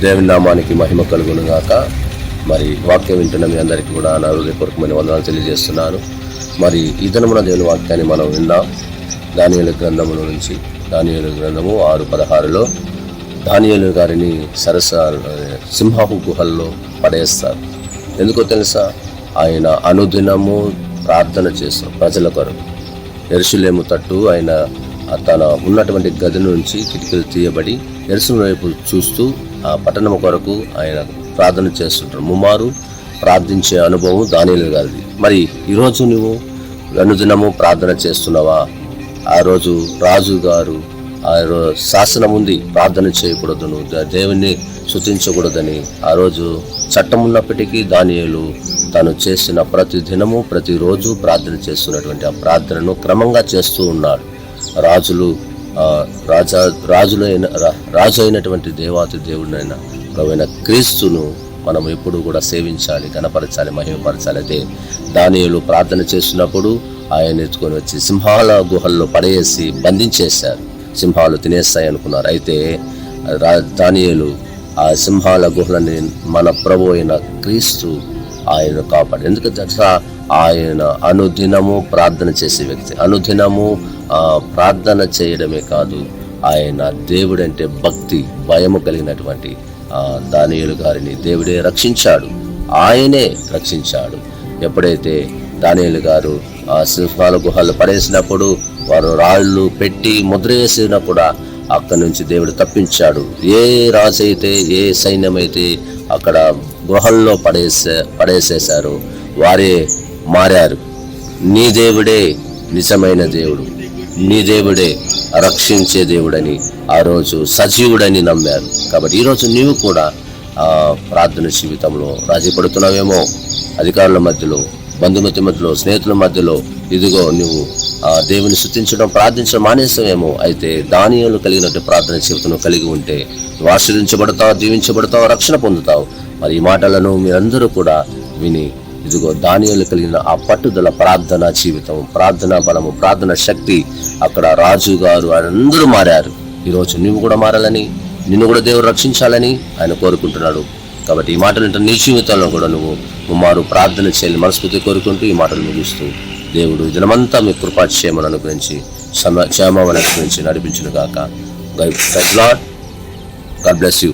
దేవుని నామానికి మహిమ కలుగును గాక. మరి వాక్యం వింటున్న మీ అందరికీ కూడా నా హృదయపూర్వకమైన వందనాలు తెలియజేస్తున్నాను. మరి ఈ దినమున దేవుని వాక్యాన్ని మనం విందాం. దానియేలు గ్రంథముల నుంచి. దానియేలు గ్రంథము 6:16లో దానియేలు గారిని సింహపు గుహల్లో పడేస్తారు. ఎందుకో తెలుసా? ఆయన అనుదినము ప్రార్థన చేస్తాం ప్రజల కొరకు. యెరూషలేము తట్టు ఆయన తన ఉన్నటువంటి గది నుంచి కిటికీలు తీయబడి యెరూషలేము వైపు చూస్తూ ఆ పట్టణం కొరకు ఆయన ప్రార్థన చేస్తుంటారు. ముమ్మారు ప్రార్థించే అనుభవం దానియేలు గారిది. మరి ఈరోజు నువ్వు అనుదినము ప్రార్థన చేస్తున్నావా? ఆ రోజు రాజు గారు శాసనం ఉంది, ప్రార్థన చేయకూడదు, నువ్వు దేవుణ్ణి స్తుతించకూడదని. ఆ రోజు చట్టం ఉన్నప్పటికీ దానియేలు తను చేసిన ప్రతి దినము ప్రతిరోజు ప్రార్థన చేస్తున్నటువంటి ఆ ప్రార్థనను క్రమంగా చేస్తూ ఉన్నాడు. రాజు అయినటువంటి దేవాతి దేవుడినైన ప్రభువైన క్రీస్తును మనం ఎప్పుడు కూడా సేవించాలి, గణపరచాలి, మహిమపరచాలి. అయితే దానియేలు ప్రార్థన చేస్తున్నప్పుడు ఆయన ఎత్తుకొని వచ్చి సింహాల గుహల్లో పడేసి బంధించేశారు. సింహాలు తినేస్తాయి అనుకున్నారు. అయితే దానియేలు ఆ సింహాల గుహలని మన ప్రభు అయిన క్రీస్తు ఆయన కాపాడు. ఎందుకంటే ఆయన అనుదినము ప్రార్థన చేసే వ్యక్తి. అనుదినము ప్రార్థన చేయడమే కాదు, ఆయన దేవుడంటే భక్తి భయము కలిగినటువంటి దానియేలు గారిని దేవుడే రక్షించాడు, ఆయనే రక్షించాడు. ఎప్పుడైతే దానియేలు గారు ఆ సింహాల గుహలు పడేసినప్పుడు వారు రాళ్ళు పెట్టి ముద్ర వేసినా కూడా అక్కడి నుంచి దేవుడు తప్పించాడు. ఏ రాజు అయితే, ఏ సైన్యమైతే అక్కడ గుహల్లో పడేసేశారు వారే మారారు. నీ దేవుడే నిజమైన దేవుడు, నీ దేవుడే రక్షించే దేవుడని ఆ రోజు సజీవుడని నమ్మారు. కాబట్టి ఈరోజు నీవు కూడా ప్రార్థన జీవితంలో రాజీ పడుతున్నావేమో, అధికారుల మధ్యలో, బంధుమతి మధ్యలో, స్నేహితుల మధ్యలో. ఇదిగో నువ్వు దేవుని స్తుతించడం, ప్రార్థించడం మానేసావేమో. అయితే దానియేలు కలిగినట్టు ప్రార్థన జీవితం కలిగి ఉంటే నువ్వు ఆశీర్వించబడతావు, దీవించబడతావు, రక్షణ పొందుతావు. మరి ఈ మాటలను మీరందరూ కూడా విని ఇదిగో దానియేలు కలిగిన ఆ పట్టుదల, ప్రార్థన జీవితం, ప్రార్థన బలము, ప్రార్థన శక్తి, అక్కడ రాజు గారు అందరూ మారారు. ఈరోజు నువ్వు కూడా మారాలని, నిన్ను కూడా దేవుడు రక్షించాలని ఆయన కోరుకుంటున్నాడు. కాబట్టి ఈ మాటలు నీ జీవితంలో కూడా నువ్వు ముమ్మారు ప్రార్థన చేయాలని మనస్ఫూర్తి కోరుకుంటూ ఈ మాటలు ముగిస్తూ దేవుడు దినమంతా మీ కృపాక్షేమను అనుగ్రహించి క్షేమం అనుగ్రహించి నడిపించును గాక. God bless you.